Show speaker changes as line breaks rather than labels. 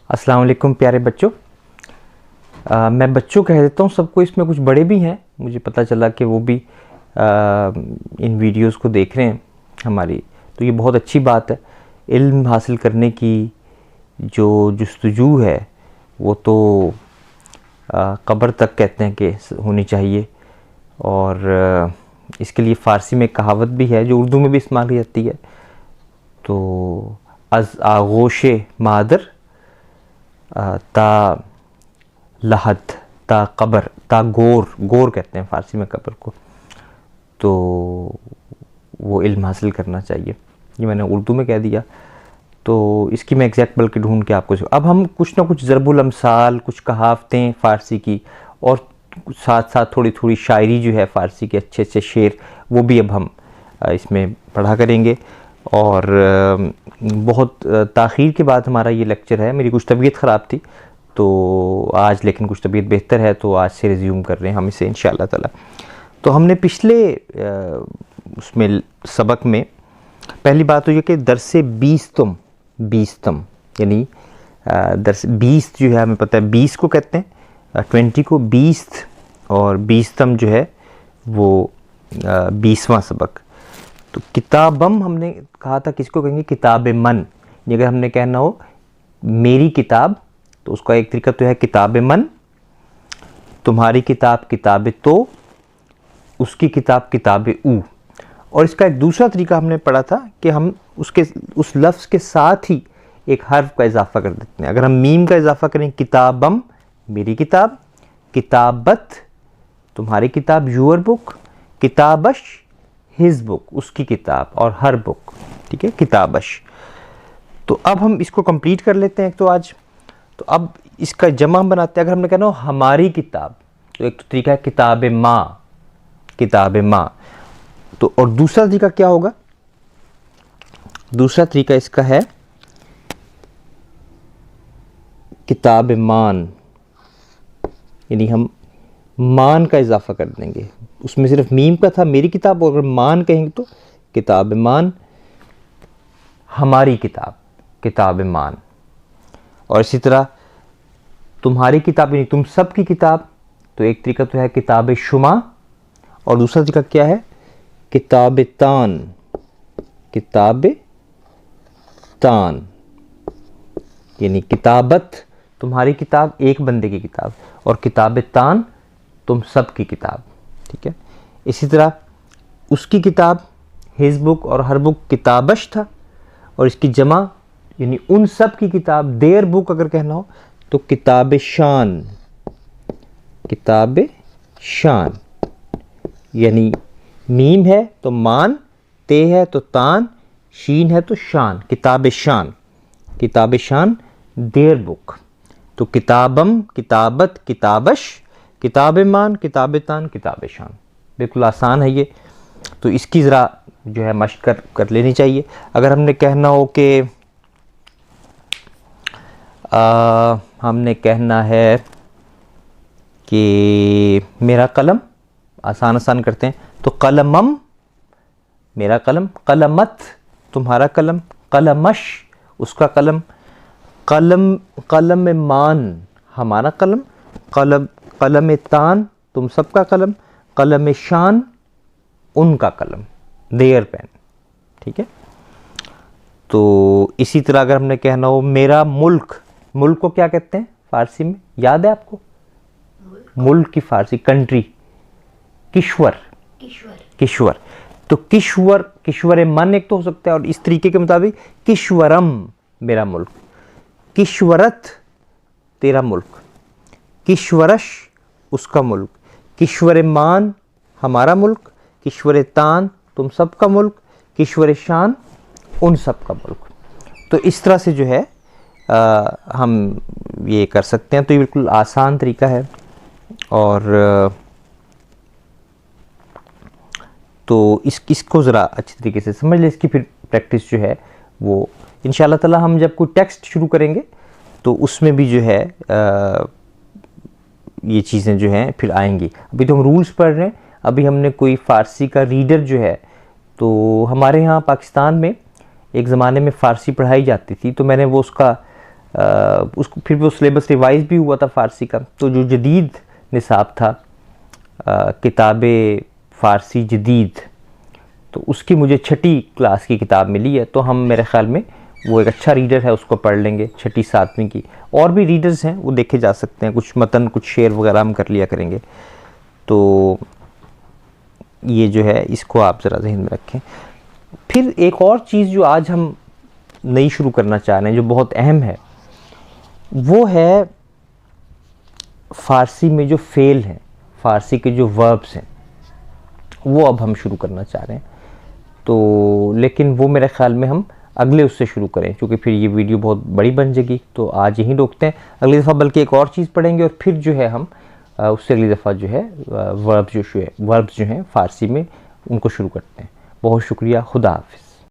अस्सलाम वालेकुम प्यारे बच्चों। मैं बच्चों कह देता हूँ सबको, इसमें कुछ बड़े भी हैं, मुझे पता चला कि वो भी इन वीडियोस को देख रहे हैं हमारी, तो ये बहुत अच्छी बात है। इल्म हासिल करने की जो जुस्तजू है वो तो कब्र तक कहते हैं कि होनी चाहिए, और इसके लिए फ़ारसी में कहावत भी है जो उर्दू में भी इस्तेमाल की जाती है। तो अज़ आगोश मादर ता लहद ता कब्र ता गोर, गोर कहते हैं फ़ारसी में कब्र को, तो वो इल्म हासिल करना चाहिए। ये मैंने उर्दू में कह दिया, तो इसकी मैं एग्जैक्ट बल्कि ढूंढ के आपको, अब हम कुछ ना कुछ ज़रबुल अमसाल, कुछ कहावतें फ़ारसी की, और साथ साथ थोड़ी थोड़ी शायरी जो है फ़ारसी के अच्छे अच्छे शेर, वो भी अब हम इसमें पढ़ा करेंगे। और बहुत ताख़ीर के बाद हमारा ये लेक्चर है। मेरी कुछ तबीयत ख़राब थी तो आज, लेकिन कुछ तबीयत बेहतर है तो आज से रिज्यूम कर रहे हैं हम इसे इंशाअल्लाह ताला। तो हमने पिछले उसमें सबक में पहली बात तो ये कि दरसे बीसतम यानी दरस 20 जो है, हमें पता है 20 को कहते हैं 20 को 20, और 20तम जो है वो 20वां सबक। तो किताबम हमने कहा था, किसको कहेंगे? किताब मन। अगर हमने कहना हो मेरी किताब तो उसका एक तरीका तो है किताब मन, तुम्हारी किताब किताब तो, उसकी किताब किताब ऊ। और इसका एक दूसरा तरीका हमने पढ़ा था कि हम उस लफ्ज़ के साथ ही एक हर्फ का इजाफा कर देते हैं। अगर हम मीम का इजाफा करें, किताबम मेरी किताब, किताबत तुम्हारी किताब यूर बुक, किताबश हिज बुक उसकी किताब, और हर बुक, ठीक है, किताबश। तो अब हम इसको कंप्लीट कर लेते हैं। तो आज तो अब इसका जमा हम बनाते हैं। अगर हमने कहना हो हमारी किताब, तो एक तो तरीका है किताब माँ, किताब माँ। तो और दूसरा तरीका क्या होगा? दूसरा तरीका इसका है किताब मान, यानी हम मान का इजाफा कर देंगे। उसमें सिर्फ मीम का था मेरी किताब, और अगर मान कहेंगे तो किताब मान, हमारी किताब किताब मान। और इसी तरह तुम्हारी किताब यानी तुम सब की किताब, तो एक तरीका तो है किताब शुमा, और दूसरा तरीका क्या है? किताब तान, किताब तान यानी किताबत तुम्हारी किताब एक बंदे की किताब, और किताब तान तुम सब की किताब, ठीक है। इसी तरह उसकी किताब हिज बुक और हर बुक किताबश था, और इसकी जमा यानी उन सब की किताब देयर बुक अगर कहना हो तो किताब शान, किताब शान यानी मीम है तो मान, ते है तो तान, शीन है तो शान, किताब शान, किताब शान देयर बुक। तो किताबम किताबत किताबश, किताब मान किताब तान किताब शान। बिल्कुल आसान है ये, तो इसकी ज़रा जो है मशक कर लेनी चाहिए। अगर हमने कहना हो कि हमने कहना है कि मेरा कलम, आसान आसान करते हैं, तो कलमम मेरा कलम, कलमत तुम्हारा कलम, कलमश उसका कलम, कलम कलम मान हमारा कलम, कलम कलम तान तुम सबका कलम, कलम शान उनका कलम, देयर पेन, ठीक है। तो इसी तरह अगर हमने कहना हो मेरा मुल्क, मुल्क को क्या कहते हैं फारसी में, याद है आपको? मुल्क की फारसी कंट्री, किश्वर, किश्वर। तो किश्वर, किश्वर मन एक तो हो सकता है, और इस तरीके के मुताबिक किश्वरम मेरा मुल्क, किश्वरत तेरा मुल्क, किश्वरश उसका मुल्क, किश्वर मान हमारा मुल्क, किश्वर तान तुम सबका मुल्क, किश्वर शान उन सब का मुल्क। तो इस तरह से जो है हम ये कर सकते हैं। तो ये बिल्कुल आसान तरीका है, और तो इसको ज़रा अच्छी तरीके से समझ ले। इसकी फिर प्रैक्टिस जो है वो इंशाअल्लाह ताला हम जब कोई टेक्स्ट शुरू करेंगे तो उसमें भी जो है ये चीज़ें जो हैं फिर आएंगी। अभी तो हम रूल्स पढ़ रहे हैं, अभी हमने कोई फ़ारसी का रीडर जो है, तो हमारे यहाँ पाकिस्तान में एक ज़माने में फ़ारसी पढ़ाई जाती थी, तो मैंने वो उसको फिर वो सिलेबस रिवाइज़ भी हुआ था फ़ारसी का। तो जो जदीद निसाब था किताब फ़ारसी जदीद, तो उसकी मुझे 6ठी क्लास की किताब मिली है। तो हम मेरे ख़्याल में वो एक अच्छा रीडर है, उसको पढ़ लेंगे 6ठी 7वीं की। और भी रीडर्स हैं वो देखे जा सकते हैं, कुछ मतन कुछ शेर वगैरह हम कर लिया करेंगे। तो ये जो है इसको आप ज़रा ज़हन में रखें। फिर एक और चीज़ जो आज हम नई शुरू करना चाह रहे हैं, जो बहुत अहम है, वो है फ़ारसी में जो फ़ेल हैं, फ़ारसी के जो वर्ब्स हैं, वो अब हम शुरू करना चाह रहे हैं। तो लेकिन वो मेरे ख़्याल में हम अगले उससे शुरू करें, क्योंकि फिर ये वीडियो बहुत बड़ी बन जाएगी। तो आज यहीं रोकते हैं, अगली दफ़ा बल्कि एक और चीज़ पढ़ेंगे और फिर जो है हम उससे अगली दफ़ा जो है वर्ब्स जो हैं फ़ारसी में उनको शुरू करते हैं। बहुत शुक्रिया, खुदा हाफ़िज़।